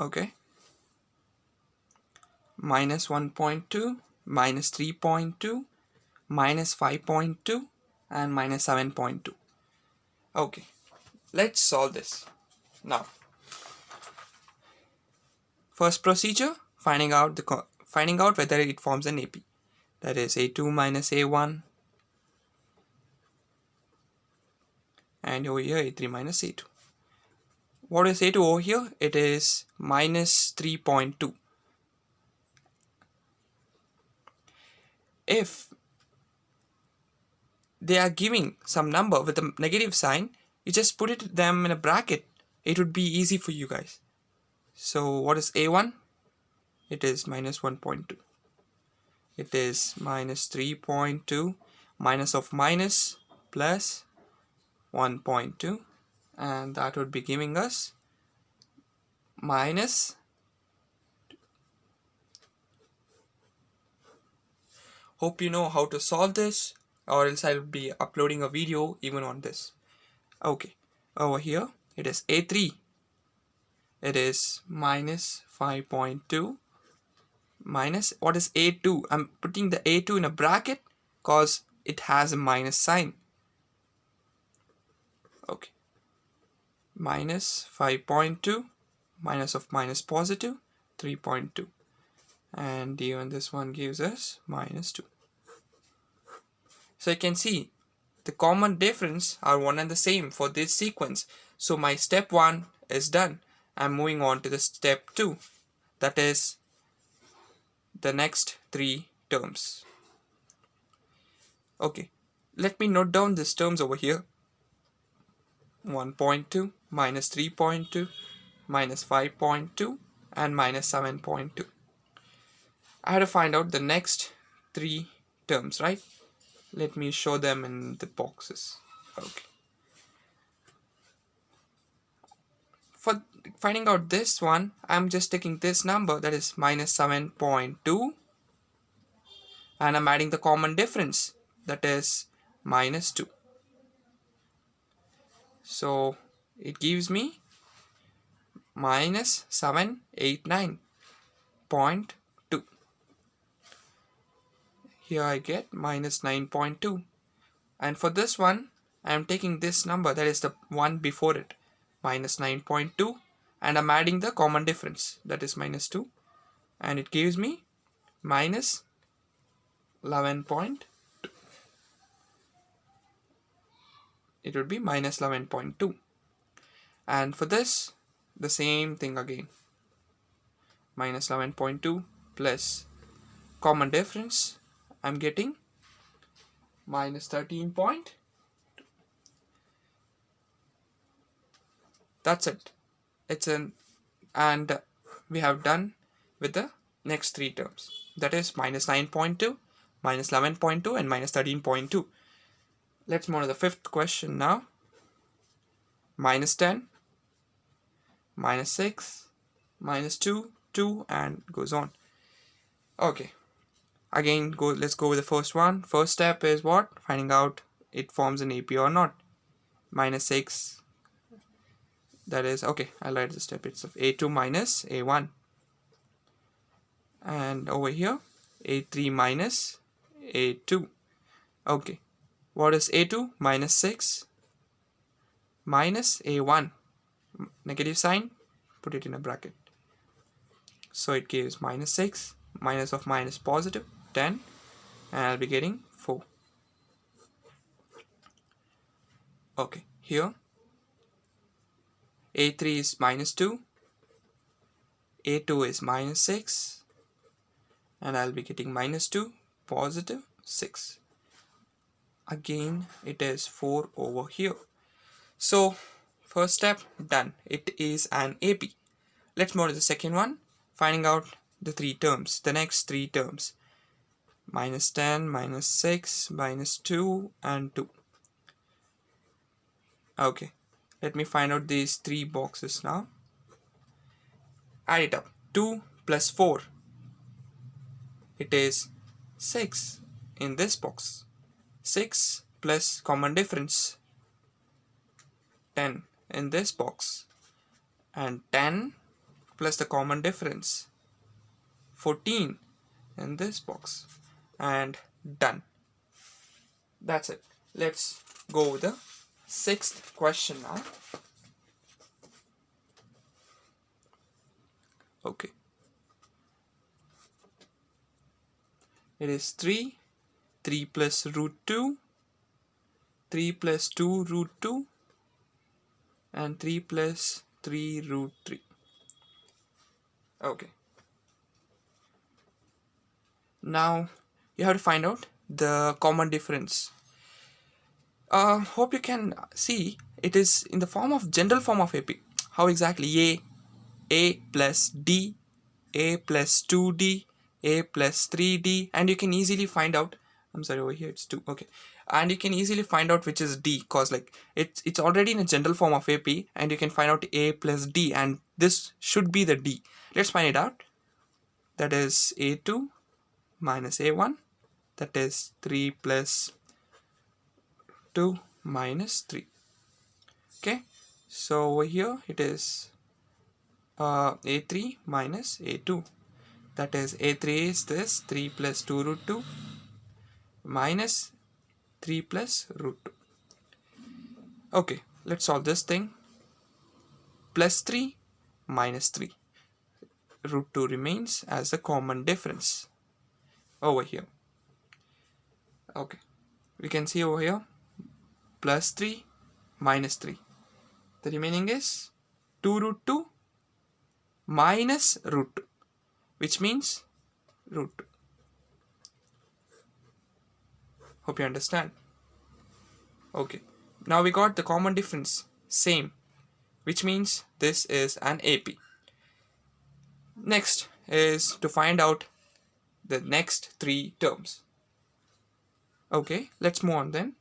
Okay, minus 1.2, minus 3.2, minus 5.2, and minus 7.2. Okay, let's solve this. Now, first procedure, finding out whether it forms an AP. That is A2 minus A1, and over here A3 minus A2. What is A2 over here? It is minus 3.2. If they are giving some number with a negative sign, you just put them in a bracket. It would be easy for you guys. So what is A1? It is minus 1.2. It is minus 3.2, minus of minus plus 1.2, and that would be giving us minus. Hope you know how to solve this, or else I'll be uploading a video even on this. Okay, over here it is A3. It is minus 5.2 minus, what is A2? I'm putting the A2 in a bracket because it has a minus sign. Okay, minus 5.2, minus of minus positive 3.2, and even this one gives us minus 2. So you can see the common difference are one and the same for this sequence. So my step 1 is done. I'm moving on to the step 2, that is the next 3 terms. Okay, let me note down these terms over here. 1.2, minus 3.2, minus 5.2, and minus 7.2. I had to find out the next 3 terms, right? Let me show them in the boxes. Okay. For finding out this one, I'm just taking this number, that is minus 7.2, and I'm adding the common difference, that is minus 2. So it gives me minus 789.2. Here I get minus 9.2. And for this one, I am taking this number, that is the one before it, minus 9.2, and I'm adding the common difference, that is minus 2, and it gives me minus 11.2. It would be minus 11.2. And for this, the same thing again, minus 11.2 plus common difference, I'm getting minus 13.2. That's it. And we have done with the next 3 terms, that is minus 9.2, minus 11.2, and minus 13.2. Let's move to the 5th question now. Minus 10, minus 6, minus 2, 2, and goes on. Okay, again let's go with the first one. First step is what? Finding out it forms an AP or not. Minus 6, that is, okay, I'll write the step. It's of A2 minus A1, and over here A3 minus A2. Okay, what is A2? Minus 6 minus A1, negative sign, put it in a bracket. So it gives minus 6, minus of minus positive 10, and I'll be getting 4. Okay, here A3 is minus 2, A2 is minus 6, and I'll be getting minus 2, positive 6. Again it is 4 over here. So first step done, it is an AP. Let's move to the second one, finding out the 3 terms, the next 3 terms. Minus 10, minus 6, minus 2, and 2. Okay, let me find out these 3 boxes now. Add it up. 2 plus 4, it is 6 in this box. 6 plus common difference, 10 in this box, and 10 plus the common difference 14 in this box, and done. That's it. Let's go with the sixth question now. Okay, it is 3 plus root 2, 3 plus 2 root 2, and 3 plus 3 root 3. Okay, now you have to find out the common difference. Hope you can see it is in the form of general form of AP. How exactly? A plus D, A plus 2D, A plus 3D, and you can easily find out, I'm sorry, over here it's 2, okay, and you can easily find out which is D, cause like it's already in a general form of AP, and you can find out A plus D, and this should be the D. Let's find it out. That is A2 minus A1, that is 3 plus 2 minus 3. Okay, so over here it is A3 minus A2, that is A3 is this 3 plus 2 root 2 minus 3 plus root 2. Okay, let's solve this thing. Plus 3 minus 3, root 2 remains as the common difference over here. Okay, we can see over here plus 3 minus 3, the remaining is 2 root 2 minus root 2, which means root 2. Hope you understand. Okay, now we got the common difference, same, which means this is an AP. Next is to find out the next 3 terms. Okay, let's move on then.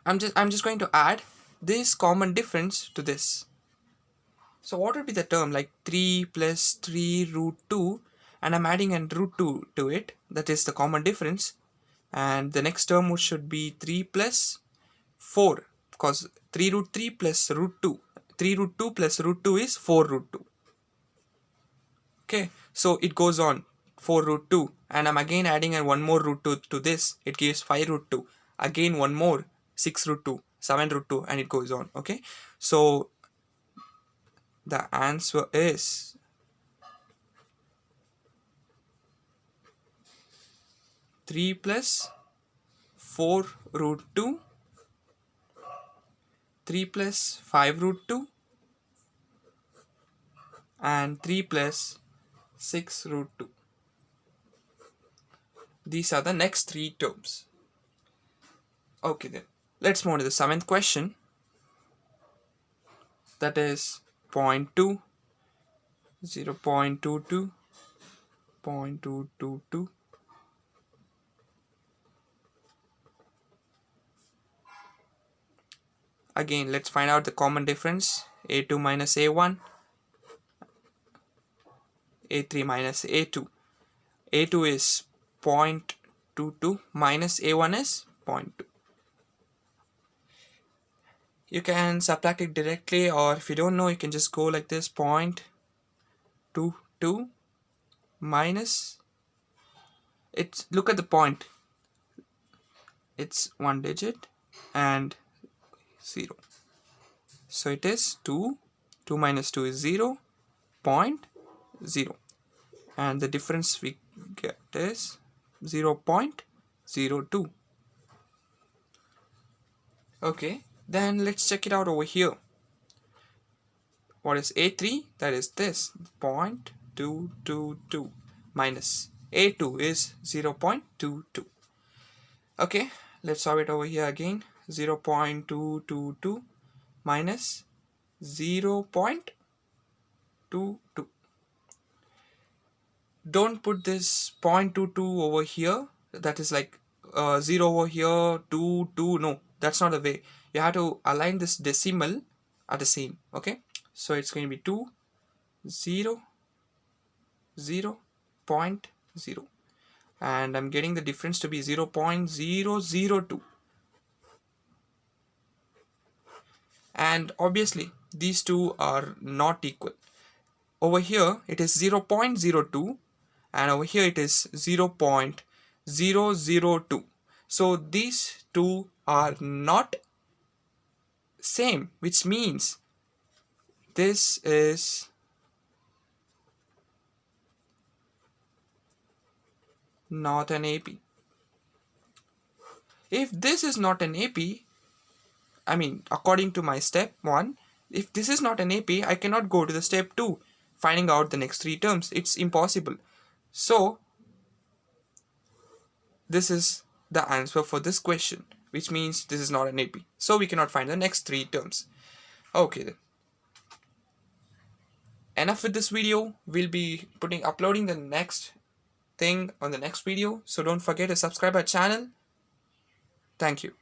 I'm just going to add this common difference to this. So what would be the term? Like 3 plus 3 root 2, and I'm adding a root 2 to it, that is the common difference, and the next term should be 3 plus 4, because 3 root 3 plus root 2, 3 root 2 plus root 2 is 4 root 2. Okay, so it goes on 4 root 2, and I'm again adding one more root 2 to this, it gives 5 root 2, again one more 6 root 2, 7 root 2, and it goes on. Okay, so the answer is three plus 4 root 2, 3 plus 5 root 2, and 3 plus 6 root 2. These are the next 3 terms. Okay then, let's move on to the 7th question. That is 0.2, 0.22, 0.222. Again, let's find out the common difference. A2 minus A1, A3 minus A2. A2 is 0.22 minus A1 is 0.2. You can subtract it directly, or if you don't know, you can just go like this: 0.22 minus, it's, look at the point, it's one digit and 0, so it is 2 minus 2 is 0, 0.0, and the difference we get is 0.02. Okay, then let's check it out over here. What is A3? That is this 0.222 minus A2 is 0.22. Okay, let's solve it over here again. 0.222 minus 0.22. Don't put this 0.22 over here, that is like 0 over here, 2, 2, no, that's not the way. You have to align this decimal at the same. Okay, so it's going to be 2, 0, 0, 0.0, and I'm getting the difference to be 0.002. And obviously these two are not equal. Over here it is 0.02 and over here it is 0.002. So these two are not same, which means this is not an AP. If this is not an AP, according to my step 1, if this is not an AP, I cannot go to the step 2, finding out the next 3 terms. It's impossible. So this is the answer for this question, which means this is not an AP. So we cannot find the next 3 terms. Okay then. Enough with this video. We'll be uploading the next thing on the next video. So don't forget to subscribe our channel. Thank you.